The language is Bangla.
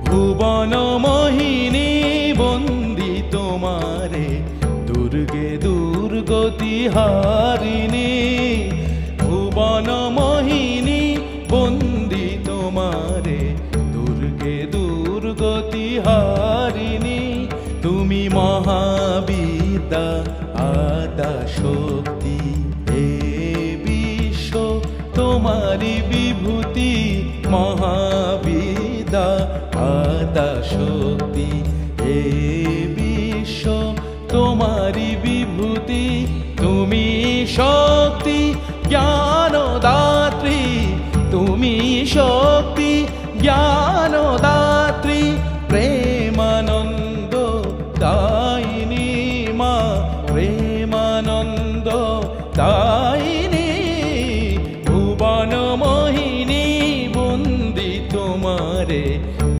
ভুবন মোহিনী বন্দি তোমারে, দুর্গে দুর্গতি হারিণী। ভুবন মোহিনী বন্দি তোমারে, দুর্গে দুর্গতি হারিণী। তুমি মহাবিদ্যা আদা শক্তি, হে বিশ্ব তোমারি বিভূতি। মহাবিদ্যা আদা শক্তি, হে বিশ্ব তোমারি বিভূতি। তুমি শক্তি জ্ঞানদাত্রী, তুমি শক্তি জ্ঞান